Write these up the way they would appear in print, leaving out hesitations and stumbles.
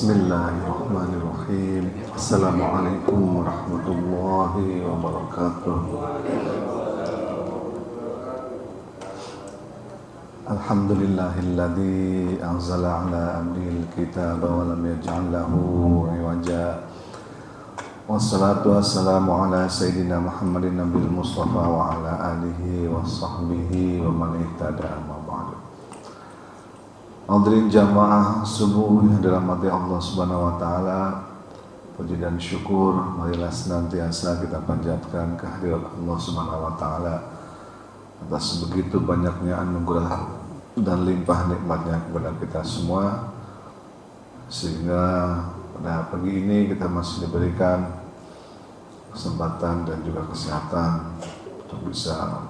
Bismillahirrahmanirrahim. Assalamualaikum warahmatullahi wabarakatuh. Alhamdulillahilladzi anzala ala abdihil kitaba wa lam yaj'al lahu iwaja. Wassalatu wassalamu ala sayyidina Muhammadin nabiyil mustafa wa ala alihi wa sahbihi wa man ihtada amma ba'du. Hadirin jamaah subuh yang dirahmati Allah Subhanahu wa taala, puji dan syukur marilah senantiasa kita panjatkan kehadirat Allah Subhanahu wa taala atas begitu banyaknya anugerah dan limpah nikmatnya kepada kita semua, sehingga pada pagi ini kita masih diberikan kesempatan dan juga kesehatan untuk bisa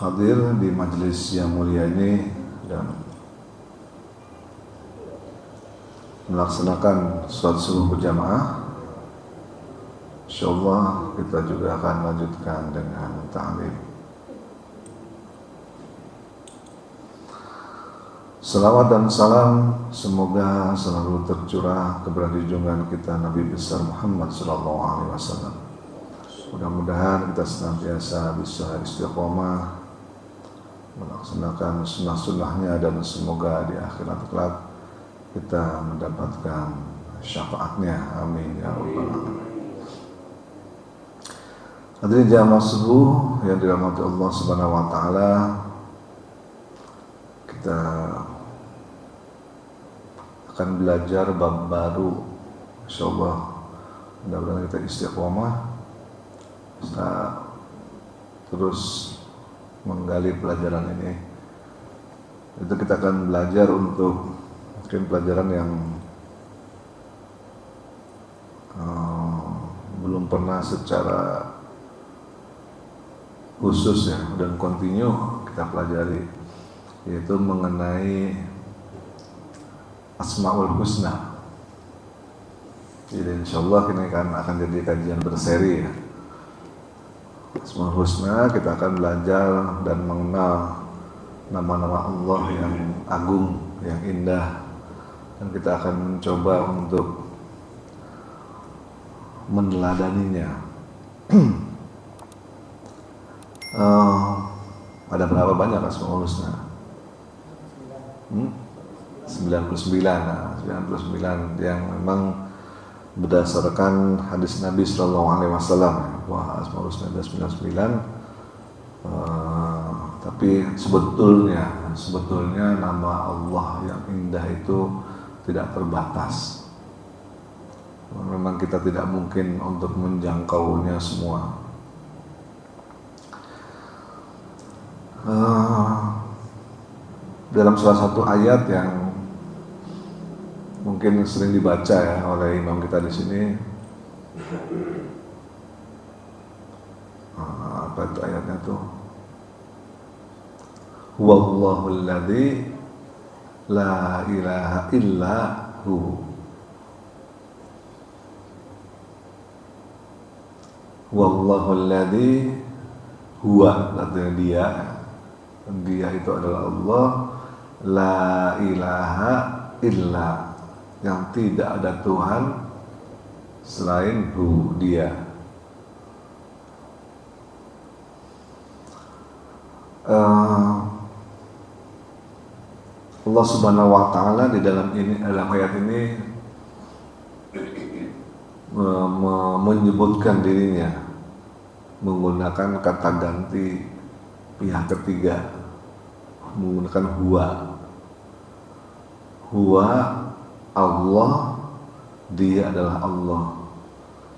hadir di majelis yang mulia ini dan melaksanakan sholat subuh berjamaah. Insyaallah kita juga akan lanjutkan dengan ta'lim. Salawat dan salam semoga selalu tercurah kepada junjungan kita Nabi besar Muhammad sallallahu alaihi wasallam. Mudah-mudahan kita senantiasa bisa istiqomah melaksanakan sunnah-sunnahnya dan semoga di akhirat kelak kita mendapatkan syafaatnya. Amin ya rabbal alamin. Hadirin jamaah subuh yang dirahmati Allah Subhanahu wa taala, kita akan belajar bab baru. Insyaallah mudah-mudahan kita istiqomah bisa terus menggali pelajaran ini. Itu kita akan belajar untuk mungkin pelajaran yang belum pernah secara khusus ya dan kontinu kita pelajari, yaitu mengenai Asmaul Husna. Jadi insyaallah ini akan jadi kajian berseri ya. Asmaul Husna, kita akan belajar dan mengenal nama-nama Allah yang agung, yang indah, dan kita akan mencoba untuk meneladaninya. Ada berapa banyak Asmaul Husna? 99. Nah, 99 yang memang berdasarkan hadis Nabi sallallahu alaihi wasallam bahwa Asmaul Husna ada 99. Tapi sebetulnya nama Allah yang indah itu tidak terbatas. Memang kita tidak mungkin untuk menjangkaunya semua. Dalam salah satu ayat yang mungkin sering dibaca ya oleh imam kita di sini, apa itu ayatnya tuh? Huwallahul ladzi la ilaha illa hu. Wallahul ladzi huwa, artinya dia itu adalah Allah, la ilaha illa, yang tidak ada Tuhan selain hu, dia. Allah Subhanahu wa taala di dalam ayat ini menyebutkan dirinya menggunakan kata ganti pihak ketiga, menggunakan huwa Allah, dia adalah Allah.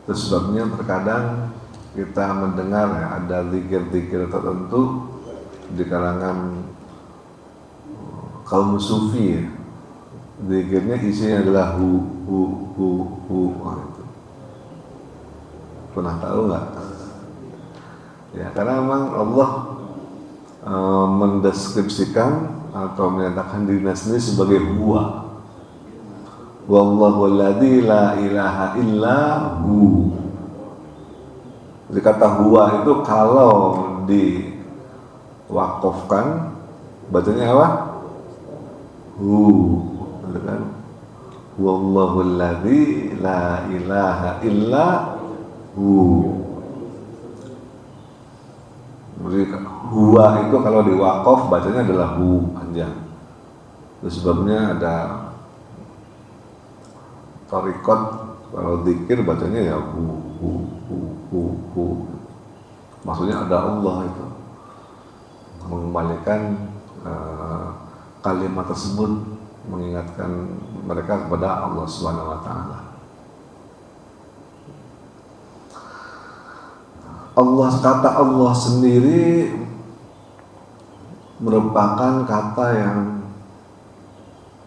Itu sebabnya terkadang kita mendengar ya, ada zikir-zikir tertentu di kalangan kaum sufi ya. Zikirnya isinya adalah hu. Itu pernah tahu nggak? Ya, karena memang Allah mendeskripsikan atau menyatakan dirinya sendiri sebagai huwa. Wallahu alladzi la ilaha illa hu. Jadi kata huwa itu kalau diwakafkan bacanya apa? Hu, gitu kan? Wallahul ladzi la ilaha illa hu. Jadi huwa itu kalau di waqaf bacanya adalah hu panjang. Itu sebabnya ada tariqat kalau zikir bacanya ya hu. Maksudnya ada Allah itu. Mengembalikan kalimat tersebut mengingatkan mereka kepada Allah Subhanahu wa taala. Kata Allah sendiri merupakan kata yang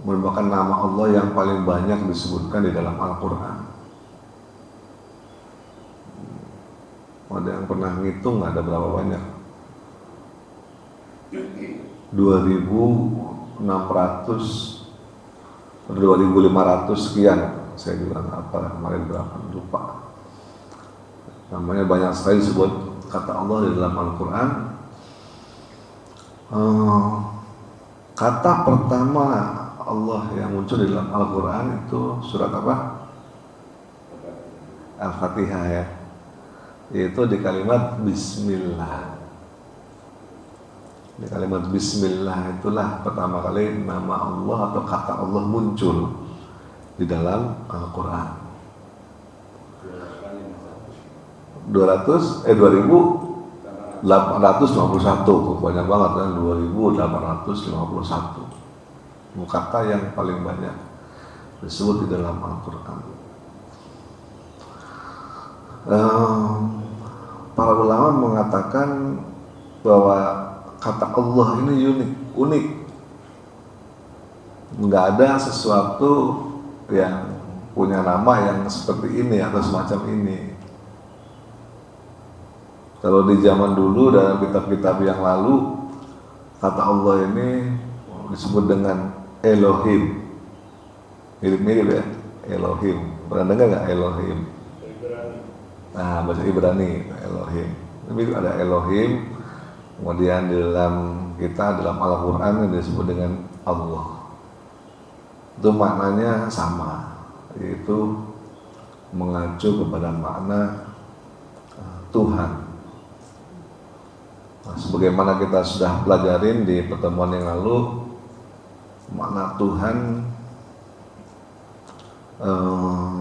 merupakan nama Allah yang paling banyak disebutkan di dalam Al-Qur'an. Ada yang pernah ngitung ada berapa banyak? 2.500 sekian. Saya juga nggak apa kemarin berapa, lupa. Namanya banyak sekali disebut kata Allah di dalam Al-Quran. Kata pertama Allah yang muncul di dalam Al-Quran itu surat apa? Al-Fatihah ya. Yaitu di kalimat Bismillah. Di kalimat Bismillah itulah pertama kali nama Allah atau kata Allah muncul di dalam Al-Quran. 2851, banyak banget kan, 2851 kata yang paling banyak disebut di dalam Al-Quran. Para ulama mengatakan bahwa kata Allah ini unik. Nggak ada sesuatu yang punya nama yang seperti ini atau semacam ini. Kalau di zaman dulu dalam kitab-kitab yang lalu, kata Allah ini disebut dengan Elohim. Mirip-mirip ya, Elohim. Pernah dengar nggak Elohim? Nah, bahasa Ibrani Elohim. Tapi ada Elohim. Kemudian di dalam dalam Al-Quran disebut dengan Allah. Itu maknanya sama, yaitu mengacu kepada makna Tuhan. Nah, sebagaimana kita sudah pelajarin di pertemuan yang lalu, makna Tuhan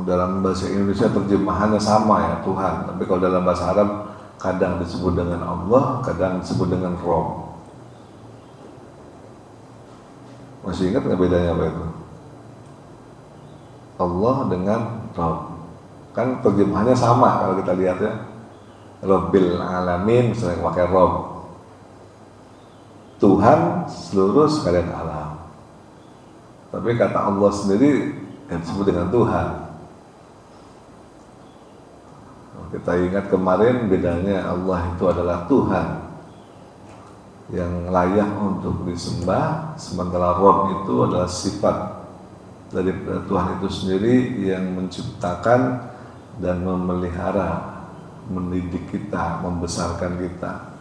dalam bahasa Indonesia terjemahannya sama ya, Tuhan. Tapi kalau dalam bahasa Arab kadang disebut dengan Allah, kadang disebut dengan Rob. Masih ingat nggak bedanya apa itu? Allah dengan Rob. Kan terjemahannya sama kalau kita lihat ya. Rabbil Alamin misalnya pakai Rob. Tuhan seluruh sekalian alam. Tapi kata Allah sendiri yang disebut dengan Tuhan. Kita ingat kemarin bedanya Allah itu adalah Tuhan yang layak untuk disembah, sementara Rabb itu adalah sifat dari Tuhan itu sendiri yang menciptakan dan memelihara, mendidik kita, membesarkan kita,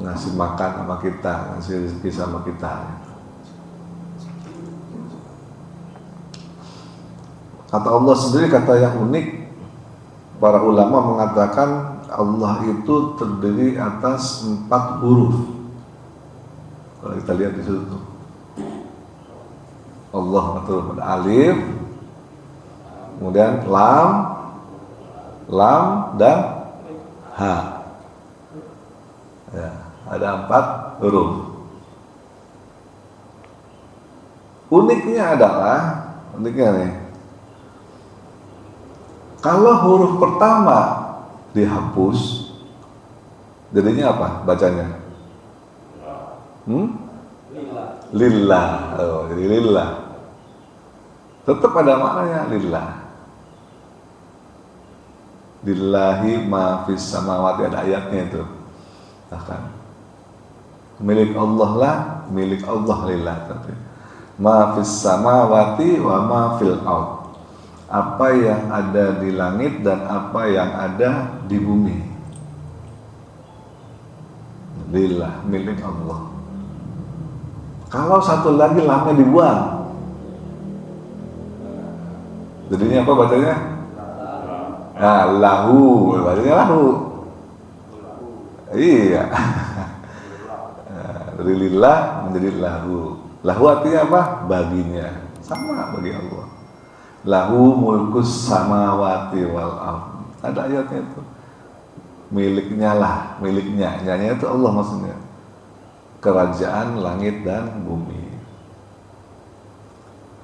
ngasih makan sama kita, ngasih rezeki sama kita. Kata Allah sendiri kata yang unik. Para ulama mengatakan Allah itu terdiri atas 4 huruf. Kalau kita lihat di situ, Allah itu alif, kemudian lam dan ha. Ya, ada 4 huruf. Uniknya nih, kalau huruf pertama dihapus, jadinya apa bacanya? Lillah. Oh, jadi lillah. Tetap ada maknanya lillah. Lillahi ma fis samawati, ada ayatnya itu. Bahkan milik Allah lah, milik Allah lillah. Tapi ma fis samawati wa ma fil ard. Apa yang ada di langit dan apa yang ada di bumi. Lillah, milik Allah. Kalau satu lagi lamnya dibuang, Jadinya apa bacanya? Nah, lahu, bacanya lahu. Iya. Dari lillah menjadi lahu. Lahu artinya apa? Baginya. Sama bagi Allah. Lahu mulkus samawati wal ardh. Ada ayatnya itu. Miliknya lah, miliknya. Nyanya itu Allah maksudnya. Kerajaan langit dan bumi.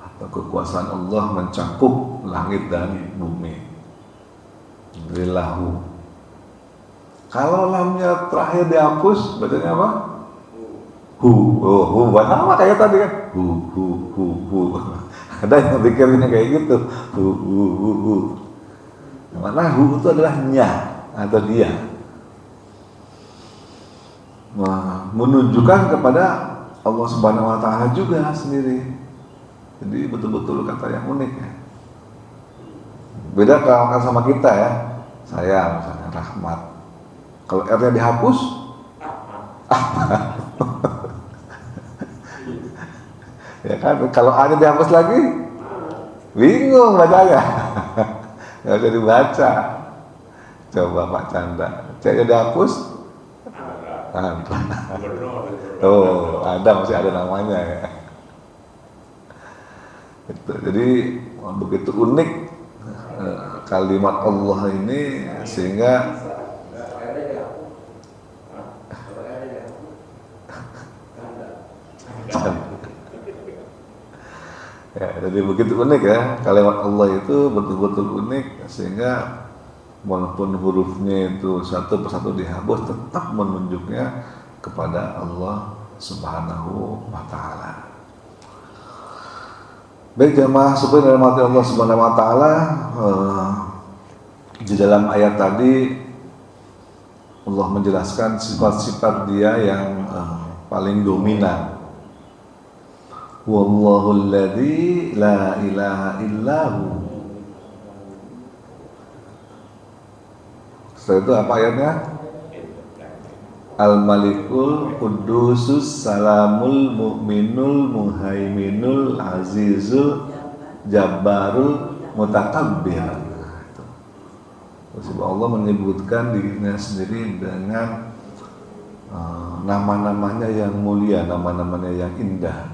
Atau kekuasaan Allah mencakup langit dan bumi. Dari lahu. Kalau lamnya terakhir dihapus, bacanya apa? Hu, sama kayak tadi kan? Hu. Ada yang pikirnya kayak gitu. Hu. Mana hu itu adalah nya atau dia. Nah, menunjukkan kepada Allah Subhanahu wa taala juga sendiri. Jadi betul-betul kata yang unik ya. Beda kalau sama kita ya. Saya misalnya Rahmat. Kalau R-nya dihapus, ya kan? Kalau A-nya dihapus lagi, bingung bacanya. Nggak bisa dibaca. Coba Pak Chandra, C-nya dihapus, ada. Oh, ada, masih ada namanya ya. Gitu. Jadi begitu unik kalimat Allah ini sehingga ya, jadi begitu unik ya kalimat Allah itu betul-betul unik sehingga walaupun hurufnya itu satu persatu dihapus tetap menunjuknya kepada Allah Subhanahu wa taala. Baik jamaah sekalian dalam hati Allah Subhanahu wa taala, di dalam ayat tadi Allah menjelaskan sifat-sifat Dia yang paling dominan. Wallahul ladzi la ilaha illahu. Setelah itu apa ayatnya? Al-Malikul Qudusus Salamul Mu'minul Muhaiminul Azizul Jabbarul Mutakabbir. Terus Allah menyebutkan dirinya sendiri dengan nama-namanya yang mulia, nama-namanya yang indah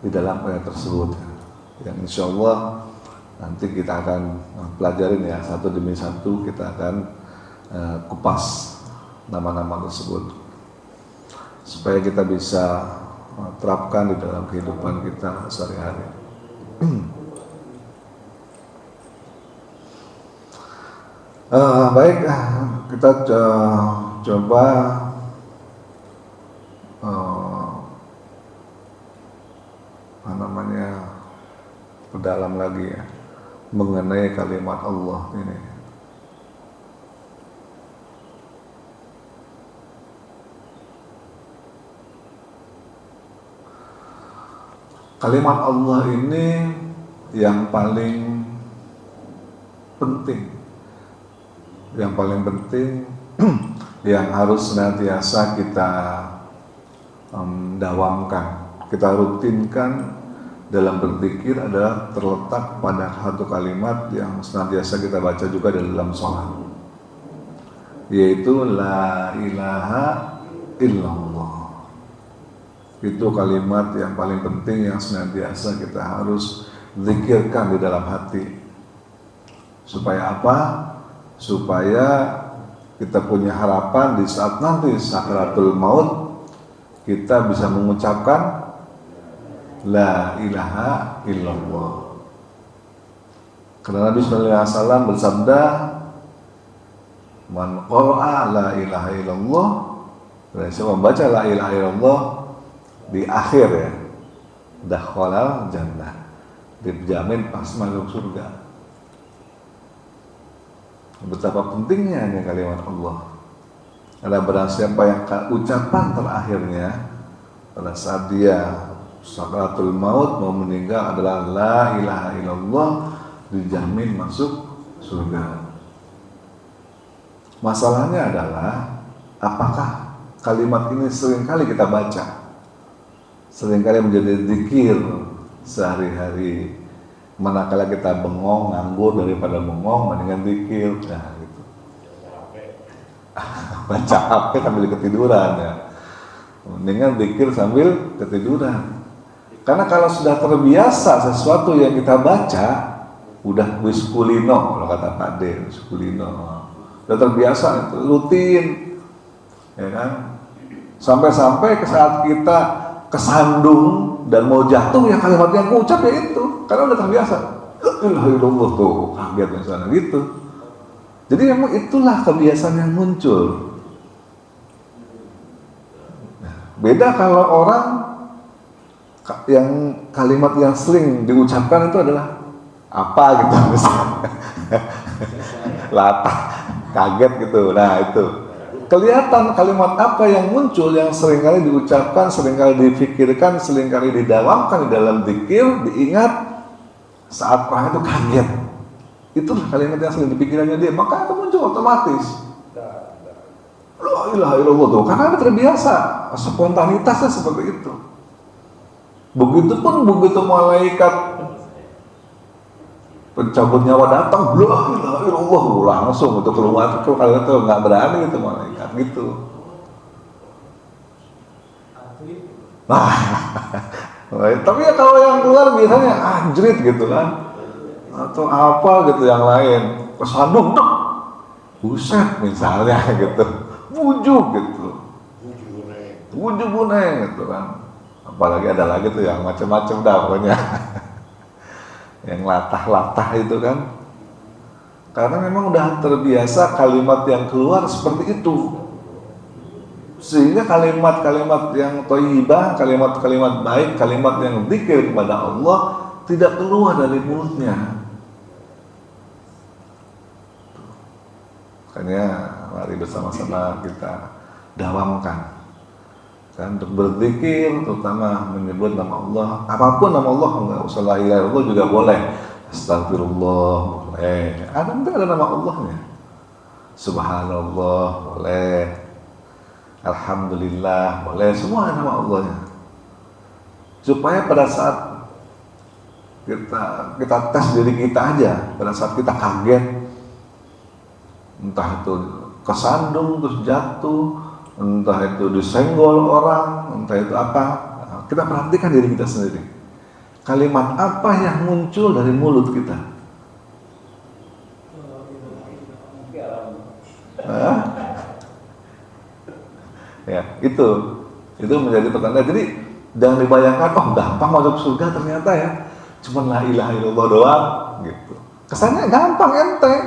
di dalam ayat tersebut. Yang insya Allah nanti kita akan pelajarin ya satu demi satu, kita akan kupas nama-nama tersebut supaya kita bisa terapkan di dalam kehidupan kita sehari-hari. Baik, kita coba perdalam lagi ya mengenai kalimat Allah ini. Kalimat Allah ini yang paling penting, yang harus senantiasa kita dawamkan, kita rutinkan dalam berzikir adalah terletak pada satu kalimat yang senantiasa kita baca juga dalam sholat, yaitu la ilaha illallah. Itu kalimat yang paling penting yang senantiasa kita harus zikirkan di dalam hati. Supaya apa? Supaya kita punya harapan di saat nanti sakaratul maut kita bisa mengucapkan la ilaha illallah. Karena Nabi sallallahu alaihi wasallam bersabda, "Man qara'a la ilaha illallah," berarti siapa membaca la ilaha illallah di akhir ya, dakhalal jannah, dijamin pas masuk surga. Betapa pentingnya ini kalimat Allah. Ada barang siapa yang ucapan terakhirnya pada saat dia sakaratul maut mau meninggal adalah la ilaha illallah, dijamin masuk surga. Masalahnya adalah apakah kalimat ini seringkali kita baca, seringkali menjadi zikir sehari-hari, Manakala kita bengong, nganggur, daripada bengong, mendingan zikir. Nah, gitu. Baca HP sambil ketiduran ya. Mendingan zikir sambil ketiduran. Karena kalau sudah terbiasa sesuatu yang kita baca, udah wiskulino, kalau kata Pak D, wiskulino. Udah terbiasa, itu rutin. Ya kan? Sampai-sampai ke saat kita kesandung dan mau jatuh, ya kalimat yang aku ucap ya itu, karena udah terbiasa. Alhamdulillah tuh, kaget misalnya gitu. Jadi memang itulah kebiasaan yang muncul. Beda kalau orang yang kalimat yang sering diucapkan itu adalah apa gitu misalnya. Latah, kaget gitu. Nah itu kelihatan kalimat apa yang muncul, yang seringkali diucapkan, seringkali difikirkan, seringkali didawamkan di dalam zikir, diingat saat orang itu kaget. Itulah kalimat yang sering dipikirannya dia, maka itu muncul otomatis. La ilaha illallah tuh, karena terbiasa, spontanitasnya seperti itu. Begitupun begitu malaikat pencabut nyawa datang, la ilaha illallah, langsung itu keluar. Kalau itu nggak berani itu malaikat gitu. Nah, tapi ya kalau yang keluar biasanya anjrit gitu kan, atau apa gitu yang lain, kesandung, buset misalnya gitu, bujuk gitu, bujuk buneng gitu kan. Apalagi ada lagi tuh yang macam-macam dah pokoknya. Yang latah-latah itu kan, karena memang udah terbiasa kalimat yang keluar seperti itu, sehingga kalimat-kalimat yang thayyibah, kalimat-kalimat baik, kalimat yang zikir kepada Allah tidak keluar dari mulutnya. Makanya mari bersama-sama kita dawamkan kan untuk berzikir, terutama menyebut nama Allah, apapun nama Allah, enggak usah la ilaha illallah juga boleh, astagfirullah boleh, ada nama Allahnya, subhanallah boleh, alhamdulillah boleh, semua ada nama Allahnya, supaya pada saat kita tes diri kita aja, pada saat kita kaget, entah itu kesandung terus jatuh, entah itu disenggol orang, entah itu apa, kita perhatikan diri kita sendiri. Kalimat apa yang muncul dari mulut kita? Ya, itu menjadi pertanda. Jadi jangan dibayangkan, oh gampang masuk surga ternyata ya, cuma la ilaha illallah doang, gitu. Kesannya gampang, enteng.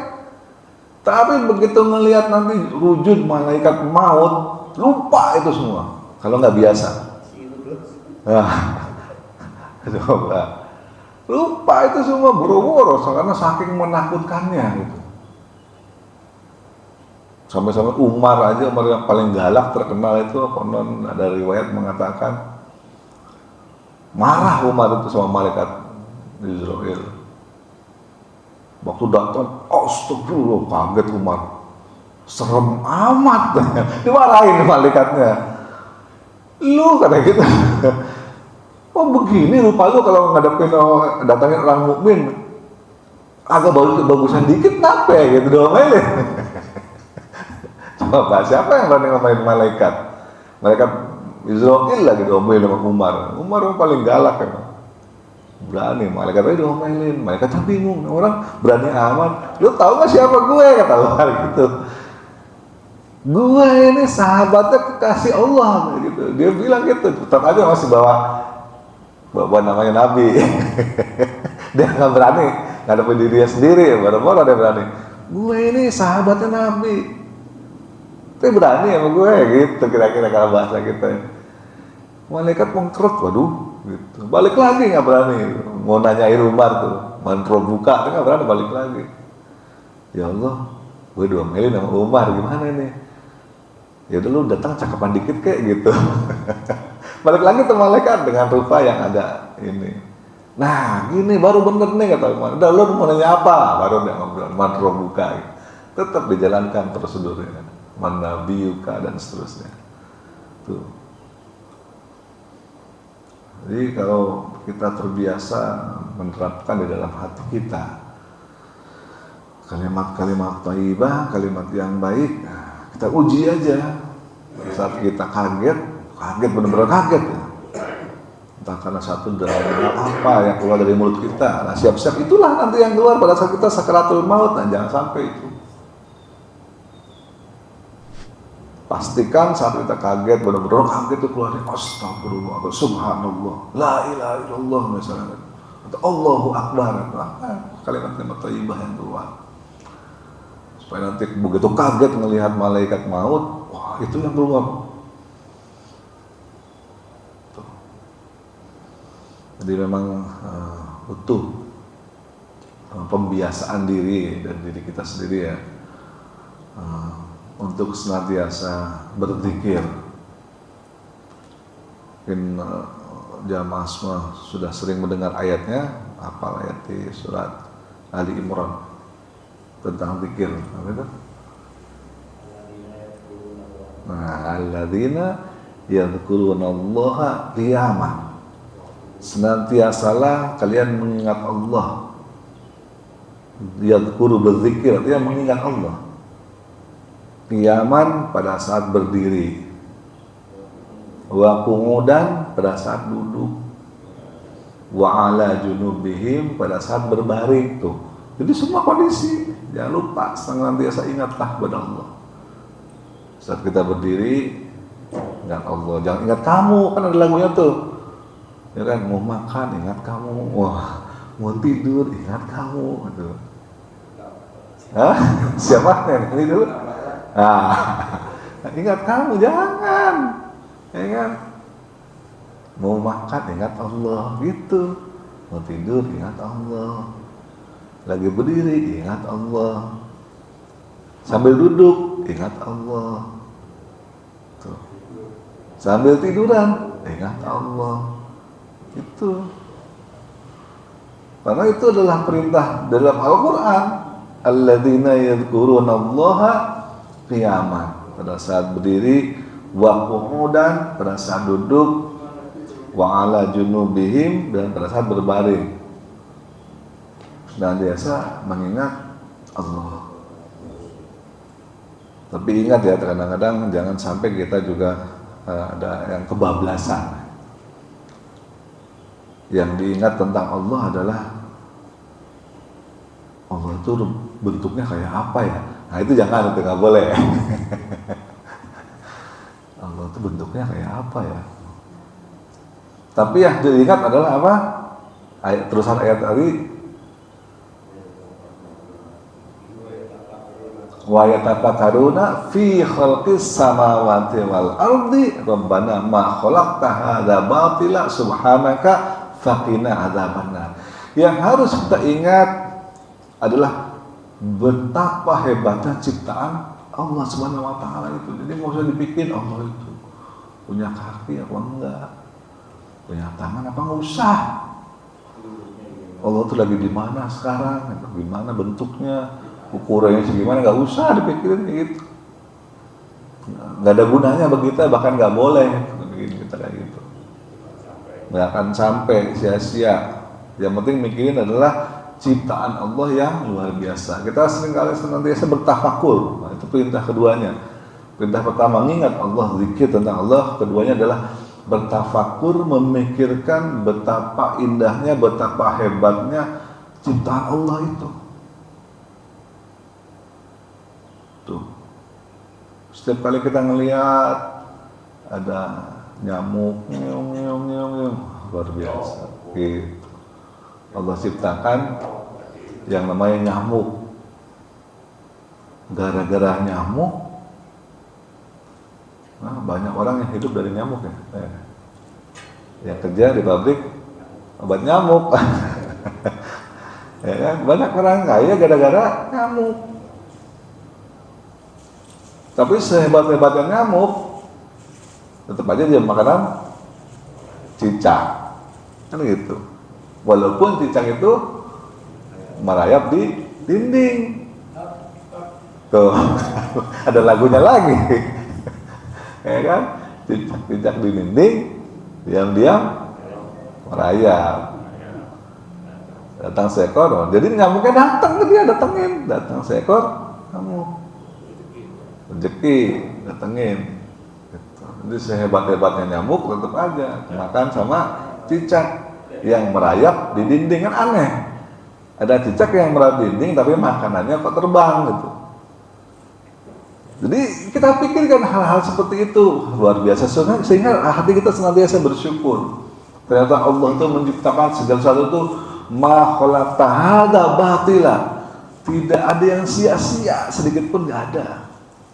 Tapi begitu ngelihat nanti wujud malaikat maut, lupa itu semua. Kalau nggak biasa, coba lupa itu semua buru-buru karena saking menakutkannya gitu. Sampai-sampai Umar yang paling galak terkenal itu, konon ada riwayat mengatakan marah Umar itu sama malaikat Israel. Waktu datang, astagfirullah, kaget Umar, serem amat, dimarahin malaikatnya. Lu kata gitu, oh begini lupa lu kalau ngadepin datangin orang mukmin, agak bagusan dikit, kenapa ya gitu domelin. Coba siapa yang berani ngomelin malaikat? Malaikat Israel lagi domelin sama Umar. Umar paling galak kan. Berani, malaikat tadi diomelin, malaikat bingung, orang berani amat, lu tahu nggak siapa gue, kata Umar gitu. Gue ini sahabatnya kekasih Allah, gitu. Dia bilang gitu, tetap aja masih bawa namanya Nabi. Dia nggak berani ngadepin dirinya sendiri, baru-baru dia berani. Gue ini sahabatnya Nabi, tapi berani sama gue, gitu kira-kira kalau bahasa kita. Malaikat mengkerut, waduh. Gitu. Balik lagi nggak berani, mau nanyain Umar tuh, mantra buka, dia nggak berani balik lagi. Ya Allah, gue diomelin sama Umar, gimana nih? Ya udah lu datang cakapan dikit kayak gitu. Balik lagi tuh malaikat dengan rupa yang ada ini. Nah, gini baru bener nih kata Umar. Udah lu mau nanya apa? Baru dia ngobrol mantra buka. Gitu. Tetap dijalankan prosedurnya, manabiuka dan seterusnya. Tuh. Jadi kalau kita terbiasa menerapkan di dalam hati kita kalimat-kalimat thayyibah, kalimat yang baik, kita uji aja. Saat kita kaget benar-benar kaget ya. Entah karena satu dari apa yang keluar dari mulut kita, nah siap-siap itulah nanti yang keluar pada saat kita sakaratul maut. Nah jangan sampai itu. Pastikan saat kita kaget, benar-benar kaget itu keluarnya astagfirullah atau subhanallah, la ilaha illallah misalnya, atau Allahu akbar, kalimat-kalimat thayyibah yang keluar. Supaya nanti begitu kaget melihat malaikat maut, wah itu yang keluar. Tuh. Jadi memang butuh pembiasaan diri dan diri kita sendiri ya. Untuk senantiasa berzikir. Mungkin jamaah semua sudah sering mendengar ayatnya, hafal ayat di surat Ali Imran tentang zikir. Apa itu? Nah, alladzina yadhkurunallaha qiyaman. Senantiasalah kalian mengingat Allah. Yadhkuru berzikir, artinya mengingat Allah. Qiyaman pada saat berdiri, wa qu'udan pada saat duduk, wa ala junubihim pada saat berbaring tuh. Jadi semua kondisi, jangan lupa senantiasa ingatlah kepada Allah. Saat kita berdiri, ingat Allah. Jangan ingat kamu, kan ada lagunya tuh. Ya kan, mau makan ingat kamu, wah mau tidur ingat kamu, gitu. Hah? Siapa yang tidur? Ingat kamu, jangan, ya kan? Mau makan ingat Allah, gitu. Mau tidur ingat Allah. Lagi berdiri ingat Allah. Sambil duduk ingat Allah. Tuh. Sambil tiduran ingat Allah. Itu. Karena itu adalah perintah dalam Al-Quran. Alladzina yadhkurunallaha qiyaman pada saat berdiri, wa qu'udan pada saat duduk, wa ala junubihim dan pada saat berbaring. Dan biasa mengingat Allah. Tapi ingat ya, kadang-kadang jangan sampai kita juga ada yang kebablasan. Yang diingat tentang Allah adalah Allah itu bentuknya kayak apa ya? Nah itu jangan, itu nggak boleh. Allah itu bentuknya kayak apa ya? Tapi yang diingat adalah apa? Terusan ayat tadi. Wa yatafakkaruna fi khalqis samawati wal ardi rabbana ma khalaqta hadza batila subhanaka faqina adzabannar. Yang harus kita ingat adalah betapa hebatnya ciptaan Allah Subhanahu wa taala itu. Jadi enggak usah dipikirin Allah itu punya kaki apa enggak, punya tangan apa enggak usah. Allah itu lagi di mana sekarang, gimana bentuknya, ukurannya segimana, enggak usah dipikirin gitu. Enggak ada gunanya begitu, bahkan enggak boleh bikin kita kayak gitu. Enggak akan sampai sia-sia. Yang penting mikirin adalah ciptaan Allah yang luar biasa. Kita seringkali senantiasa bertafakur. Nah, itu perintah keduanya. Perintah pertama mengingat Allah, zikir tentang Allah. Keduanya adalah bertafakur, memikirkan betapa indahnya, betapa hebatnya ciptaan Allah itu. Tuh. Setiap kali kita ngelihat ada nyamuk, luar biasa. Gitu. Allah ciptakan yang namanya nyamuk. Gara-gara nyamuk, nah, banyak orang yang hidup dari nyamuk ya. Yang kerja di pabrik obat nyamuk. Ya kan? Banyak orang kaya gara-gara nyamuk. Tapi sehebat-hebatnya nyamuk, tetap aja dia makanan cicak. Kan gitu. Walaupun cicak itu merayap di dinding. Tuh, ada lagunya lagi. Ya kan? Cicak di dinding, diam-diam merayap. Datang seekor, jadi nyamuknya datang ke dia, datang seekor nyamuk, rezeki datengin. Gitu. Jadi sehebat-hebatnya nyamuk tetap aja makan sama cicak yang merayap di dinding, kan aneh. Ada cicak yang merayap di dinding tapi makanannya kok terbang gitu. Jadi kita pikirkan hal-hal seperti itu luar biasa, sehingga hati kita senantiasa bersyukur. Ternyata Allah itu menciptakan segala sesuatu itu ma khalaqta hadza batila. Tidak ada yang sia-sia sedikit pun, nggak ada.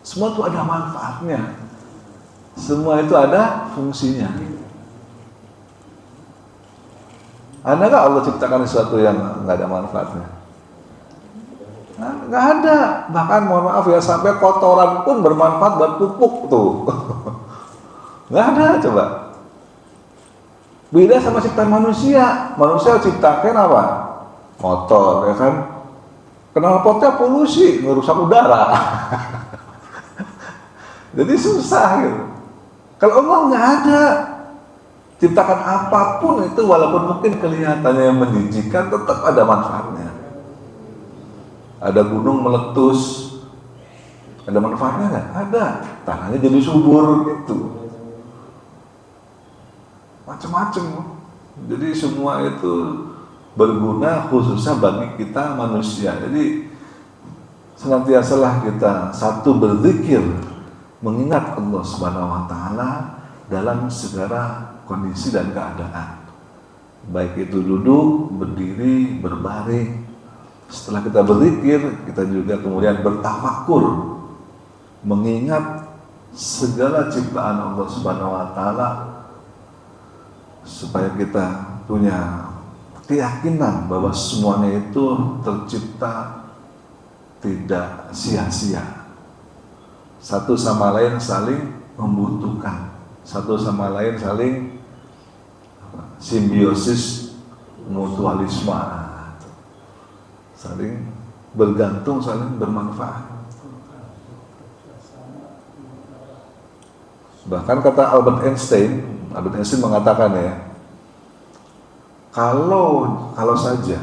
Semua itu ada manfaatnya. Semua itu ada fungsinya. Ada nggak Allah ciptakan sesuatu yang nggak ada manfaatnya? Nah, nggak ada. Bahkan mohon maaf ya, sampai kotoran pun bermanfaat buat pupuk tuh. Nggak ada, coba. Beda sama ciptaan manusia. Manusia ciptakan apa? Motor, ya kan? Knalpotnya polusi, ngerusak udara. Jadi susah gitu. Kalau Allah nggak ada, ciptakan apapun itu walaupun mungkin kelihatannya yang menjijikan, tetap ada manfaatnya. Ada gunung meletus, ada manfaatnya nggak? Ada. Tanahnya jadi subur gitu. Macam-macam. Jadi semua itu berguna khususnya bagi kita manusia. Jadi senantiasalah kita satu berzikir, mengingat Allah Subhanahu wa taala dalam segala kondisi dan keadaan. Baik itu duduk, berdiri, berbaring. Setelah kita berzikir, kita juga kemudian bertafakur, mengingat segala ciptaan Allah Subhanahu wa taala, supaya kita punya keyakinan bahwa semuanya itu tercipta tidak sia-sia. Satu sama lain saling membutuhkan, satu sama lain saling simbiosis, mutualisme, saling bergantung, saling bermanfaat. Bahkan kata Albert Einstein mengatakan ya, kalau saja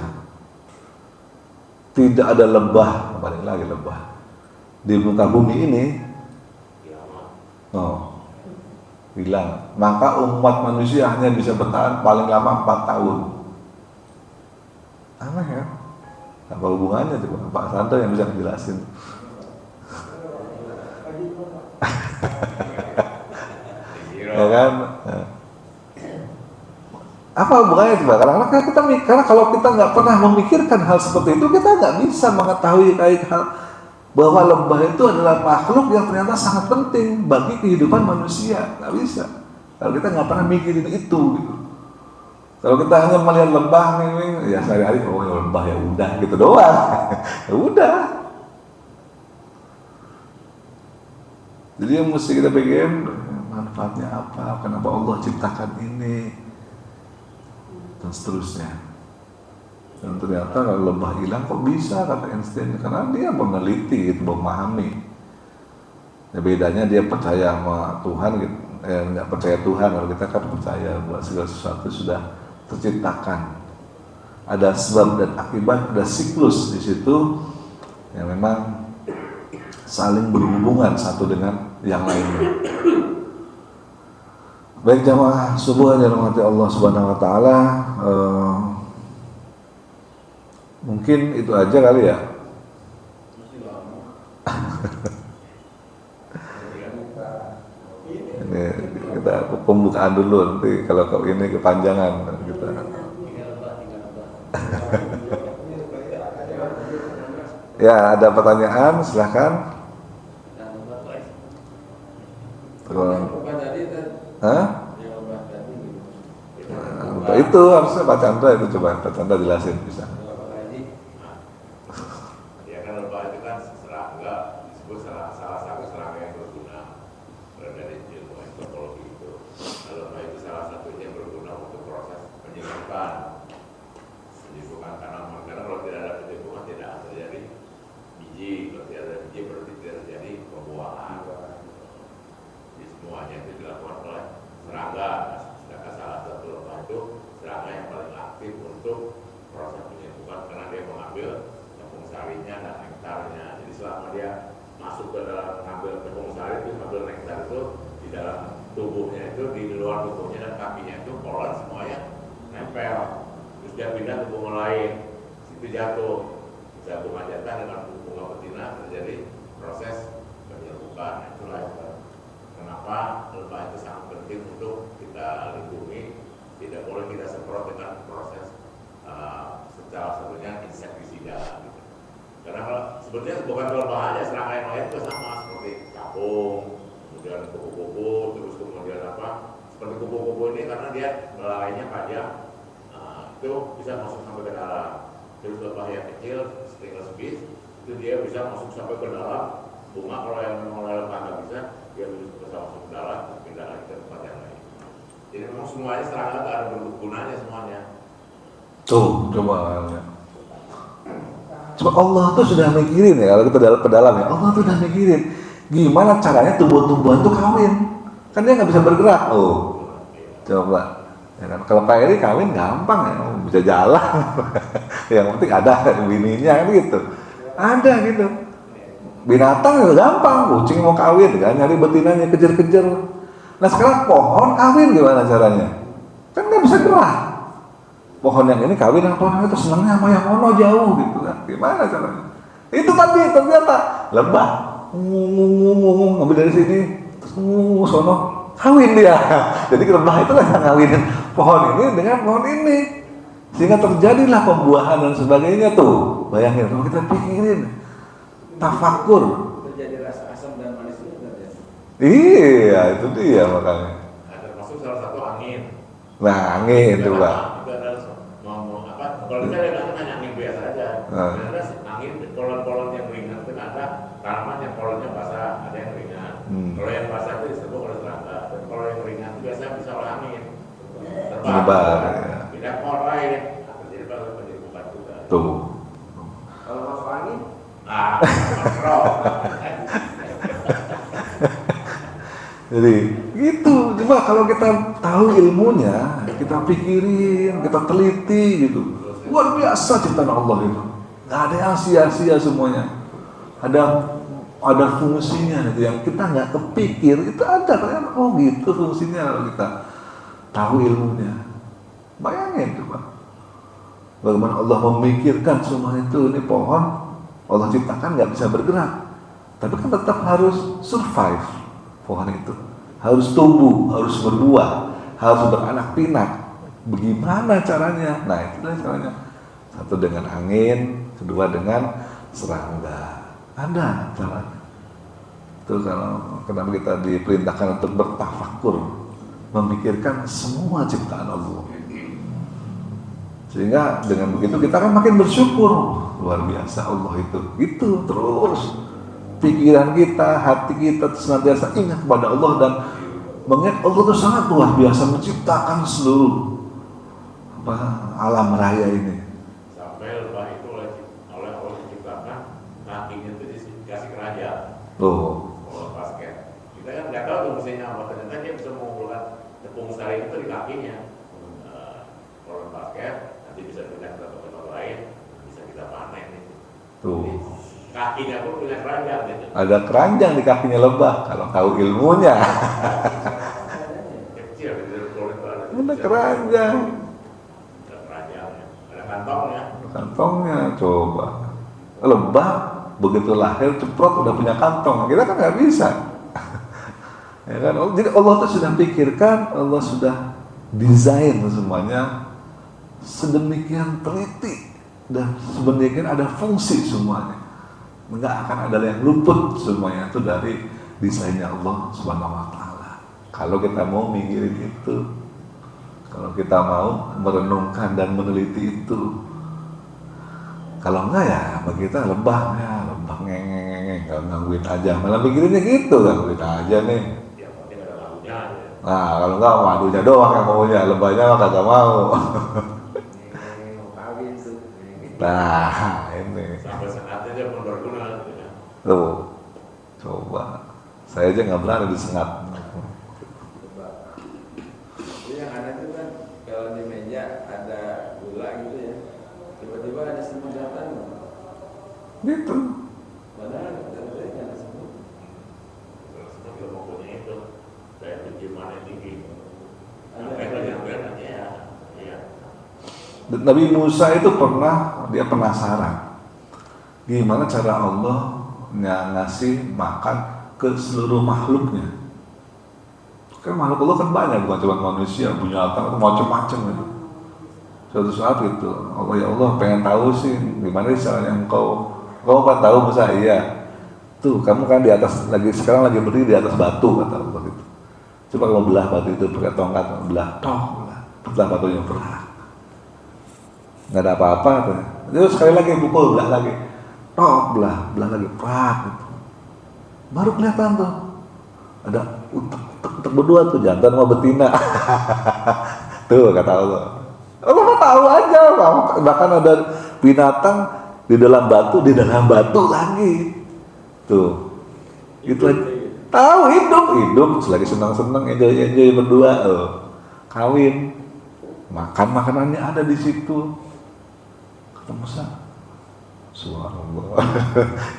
tidak ada lebah, balik lagi lebah di muka bumi ini, hilang, maka umat manusia hanya bisa bertahan paling lama 4 tahun. Aneh ya? Apa hubungannya coba? Pak Santo yang bisa menjelasin. Ya kan? Apa hubungannya coba? Karena kalau kita nggak pernah memikirkan hal seperti itu, kita nggak bisa mengetahui hal bahwa lebah itu adalah makhluk yang ternyata sangat penting bagi kehidupan manusia. Nggak bisa. Kalau kita nggak pernah mikirin itu. Gitu. Kalau kita hanya melihat lebah nih, ya sehari-hari lebah ya udah gitu doang. Ya udah. Jadi yang mesti kita pikirin manfaatnya apa, kenapa Allah ciptakan ini, dan seterusnya. Dan ternyata kalau lebah hilang kok bisa, kata Einstein, karena dia meneliti, gitu, memahami. Ya bedanya dia percaya sama Tuhan, gitu. Nggak percaya Tuhan. Kalau kita kan percaya bahwa segala sesuatu sudah terciptakan. Ada sebab dan akibat, ada siklus di situ yang memang saling berhubungan satu dengan yang lainnya. Baik jamaah subuh yang dirahmati Allah Subhanahu wa taala, mungkin itu aja kali ya. Ini kita pembukaan dulu, nanti kalau ini kepanjangan kita. Ya, ada pertanyaan, silahkan. Nah, itu harusnya Pak Chandra itu, coba Pak Chandra jelasin bisa. Ya kan lebah itu kan serangga, disebut salah satu serangga yang berguna dari ilmu antropologi itu. Lebah itu salah satunya berguna untuk proses penyembuhan karena kalau tidak ada penyembuhan tidak akan terjadi biji, kalau tidak ada biji berarti tidak terjadi pembuahan. Jadi semuanya itu dilakukan oleh serangga. Sedangkan salah satu lebah itu serangga itu di luar tubuhnya dan kakinya itu polen semuanya nempel. Terus dia pindah ke bunga lain, situ jatuh. Bisa bunga jantan dengan bunga betina terjadi proses penyerbukan. Itulah kenapa lebah itu sangat penting untuk kita lindungi. Tidak boleh kita semprot dengan proses secara satunya insektisida. Gitu. Karena kalau sebetulnya bukan lebah aja, serangga yang lain juga sama seperti capung, kemudian kupu-kupu, terus kemudian seperti kupu-kupu ini karena dia belalainya panjang, itu bisa masuk sampai ke dalam. Terus lebah yang kecil, stingel species, itu dia bisa masuk sampai ke dalam bunga. Kalau yang memang lebah nggak bisa, dia bisa masuk ke dalam, pindah lagi ke tempat yang lain. Jadi memang semuanya serangga nggak ada gunanya semuanya. Tuh, coba ya. Coba Allah tuh sudah mikirin ya, kalau kita dalam pedalam ya, Allah tuh sudah mikirin gimana caranya tumbuh-tumbuhan tuh kawin. Kan dia nggak bisa bergerak. Oh, coba. Ya kan? Kalau Pak Eri kawin gampang ya, bisa jalan. Yang penting ada bininya kan gitu. Ada gitu. Binatang juga gampang, kucing mau kawin kan, nyari betinanya kejar-kejar. Nah sekarang pohon kawin gimana caranya? Kan nggak bisa gerak. Pohon yang ini kawin yang pohon itu senangnya sama yang ono jauh gitu kan. Gimana caranya? Itu tadi ternyata lebah ngambil dari sini terus sono kawin dia. Jadi lebah itu lah yang ngawinin pohon ini dengan pohon ini sehingga terjadilah pembuahan dan sebagainya tuh. Bayangin kalau kita pikirin tafakur. Terjadi rasa asam dan manis itu enggak ya? Iya itu dia makanya. Nah, termasuk salah satu angin. Nah angin itu Pak. Kalau kita lihat hanya angin biasa aja. Ada angin polon-polon yang ringan itu ada tanaman yang polonnya basah, ada yang ringan. Kalau yang basah itu disebut oleh serangga. Dan kalau yang ringan itu biasanya bisa oleh angin. Terbang. Tidak korai ya. Terjadi penyerbukan juga. Tuh. Kalau masuk angin, makro. Jadi gitu. Coba kalau kita tahu ilmunya, kita pikirin, kita teliti gitu. Luar biasa ciptaan Allah itu. Nggak ada yang sia-sia semuanya. Ada fungsinya itu yang kita nggak kepikir itu ada kan? Oh gitu fungsinya kalau kita tahu ilmunya. Bayangin coba. Bagaimana Allah memikirkan semua itu. Ini pohon Allah ciptakan nggak bisa bergerak, tapi kan tetap harus survive. Pohon itu harus tumbuh, harus berbuah, harus beranak pinak. Bagaimana caranya? Nah itulah caranya. Satu dengan angin, kedua dengan serangga. Ada caranya. Itu kalau kenapa kita diperintahkan untuk bertafakur, memikirkan semua ciptaan Allah. Sehingga dengan begitu kita kan makin bersyukur. Luar biasa Allah itu. Itu terus pikiran kita, hati kita senantiasa ingat kepada Allah dan mengingat Allah itu sangat luar biasa menciptakan seluruh alam raya ini. Sampai lebah itu oleh Allah diciptakan kakinya itu dikasih keranjang. Tuh. Kalau basket, kita kan nggak tahu tuh mesinnya apa. Ternyata dia bisa mengumpulkan tepung sari itu di kakinya. Kalau basket nanti bisa pindah ke tempat lain, bisa kita panen itu. Tuh. Kakinya pun punya keranjang gitu. Ada keranjang di kakinya lebah kalau tahu ilmunya. Kecil dari kulit Ada keranjang. Ada keranjangnya, ada kantongnya. Kantongnya coba. Lebah begitu lahir ceprot udah punya kantong. Kita kan nggak bisa. Ya kan? Jadi Allah tuh sudah pikirkan, Allah sudah desain semuanya sedemikian teliti dan sedemikian ada fungsi semuanya. Enggak akan ada yang luput semuanya itu dari desainnya Allah Subhanahu wa taala. Kalau kita mau mikirin itu, kalau kita mau merenungkan dan meneliti itu. Kalau enggak ya bagi kita lebah ngeng enggak ngangguin aja. Malah mikirinnya gitu, ngangguin aja nih. Ya penting ada lalunya aja. Nah, kalau enggak madunya doang yang maunya, lebahnya mah kagak mau. mau kawin tuh. Nah, ini. Sampai sengat aja pun berguna gitu ya. Tuh, coba. Saya aja nggak berani disengat. Coba. Jadi yang ada itu kan kalau di meja ada gula gitu ya. Tiba-tiba ada semut datang. Gitu. Padahal kita ada semut. Terus kita mau punya itu, kayak penciuman yang tinggi. Nabi Musa itu pernah, dia penasaran gimana cara Allah ngasih makan ke seluruh makhluknya. Kan makhluk Allah kan banyak, bukan cuma manusia, binatang, macam-macam gitu. Suatu saat itu, Allah, ya Allah pengen tahu sih gimana caranya engkau kan tahu Musa, iya. Tuh kamu kan di atas sekarang lagi berdiri di atas batu, kata Allah gitu. Coba kalau belah batu itu pakai tongkat, belah batunya berat. Nggak ada apa-apa tuh. Terus sekali lagi pukul, belah lagi. Belah lagi, berat gitu. Baru kelihatan tuh ada utek berdua tuh, jantan sama betina. Tuh kata Allah. Allah tahu aja, bahkan ada binatang di dalam batu lagi. Tuh, itu aja. Tahu hidup, lagi senang-senang, enjoy berdua, kawin, makan makanannya ada di situ. Kata Musa, subhanallah,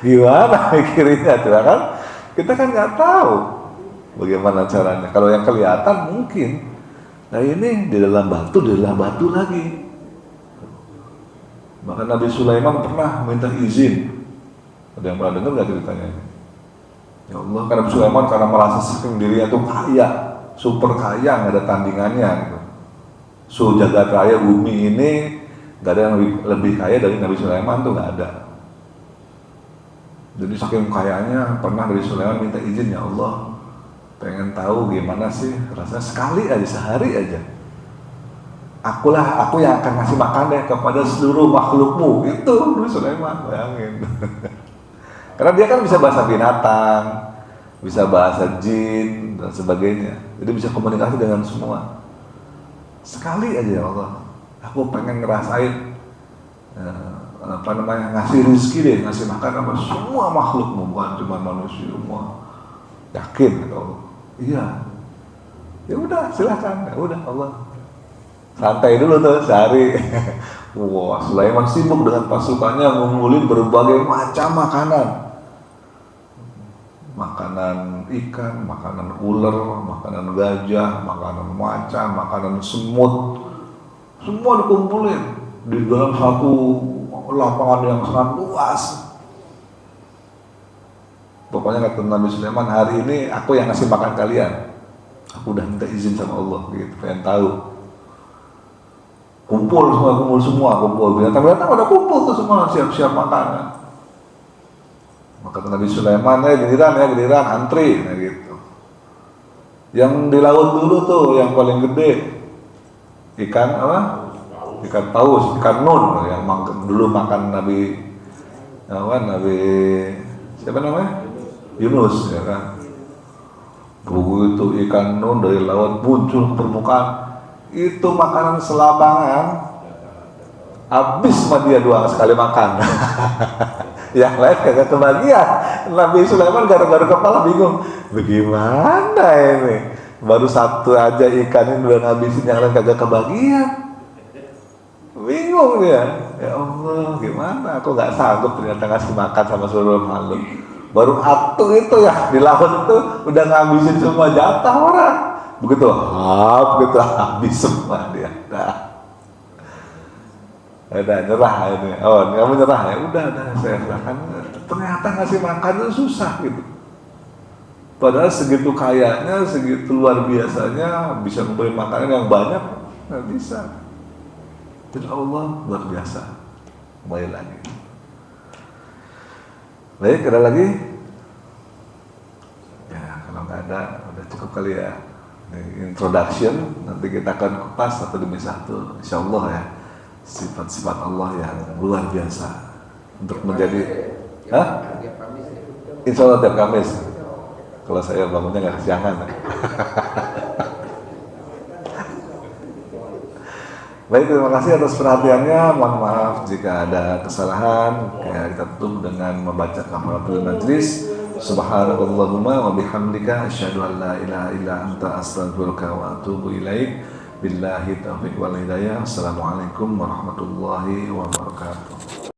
gimana mikirinnya tuh kan? Kita kan nggak tahu bagaimana caranya. Kalau yang kelihatan mungkin. Nah ini di dalam batu lagi. Maka Nabi Sulaiman pernah minta izin. Ada yang pernah dengar nggak ceritanya ini? Ya Allah, karena Nabi Sulaiman karena merasa saking dirinya tuh kaya, super kaya, nggak ada tandingannya gitu. Jagat raya bumi ini nggak ada yang lebih kaya dari Nabi Sulaiman tuh, nggak ada. Jadi saking kayanya pernah Nabi Sulaiman minta izin, ya Allah, pengen tahu gimana sih rasanya sekali aja, sehari aja. Aku yang akan ngasih makan deh kepada seluruh makhlukmu. Itu Nabi Sulaiman, bayangin. Karena dia kan bisa bahasa binatang, bisa bahasa jin dan sebagainya. Jadi bisa komunikasi dengan semua. Sekali aja ya Allah, aku pengen ngerasain ngasih rezeki deh, ngasih makan sama semua makhlukmu, bukan cuma manusia semua. Yakin gitu Allah. Iya. Ya udah, silakan. Ya udah Allah. Santai dulu tuh sehari. Wah, Sulaiman sibuk dengan pasukannya ngumpulin berbagai macam makanan. Makanan ikan, makanan ular, makanan gajah, makanan macan, makanan semut. Semua dikumpulin di dalam satu lapangan yang sangat luas. Pokoknya kata Nabi Sulaiman, hari ini aku yang ngasih makan kalian. Aku udah minta izin sama Allah gitu, pengen tahu. Kumpul semua. Binatang-binatang pada kumpul tuh semua, siap-siap makan. Maka Nabi Sulaiman, giliran antri, nah gitu. Yang di laut dulu tuh, yang paling gede, ikan apa? Ikan paus, ikan nun, yang dulu makan Nabi siapa namanya? Yunus, ya kan? Begitu ikan nun dari laut muncul ke permukaan, itu makanan selabangan, habis sama dia sekali makan. Yang lain kagak kebagian. Nabi Sulaiman gara-gara kepala bingung, bagaimana ini? Baru satu aja ikan ini udah ngabisin, yang lain kagak kebagian. Bingung dia. Ya Allah, gimana? Aku nggak sanggup ternyata ngasih makan sama seluruh makhluk. Baru atu itu ya di laut itu udah ngabisin semua jatah orang. Begitu habis semua dia. Udah nyerah ini. Oh, kamu nyerah ya? Udah saya serahkan. Ternyata ngasih makan itu susah gitu. Padahal segitu kayanya, segitu luar biasanya, bisa memberi makanan yang banyak, nggak bisa. Jadi Allah luar biasa. Kembali lagi. Baik, ada lagi? Ya, kalau nggak ada, udah cukup kali ya. Ini introduction, nanti kita akan kupas satu demi satu, insya Allah ya. Sifat-sifat Allah yang luar biasa untuk menjadi, insya Allah tiap Kamis. Kalau saya bangunnya nggak kesiangan. Baik, terima kasih atas perhatiannya. Mohon maaf jika ada kesalahan. Kita tutup dengan membaca kafaratul majlis. Subhanakallahumma wa bihamdika asyhadu an la ilaha illa anta astaghfiruka wa atubu ilaik. Billahi taufiq wal hidayah. Assalamualaikum warahmatullahi wabarakatuh.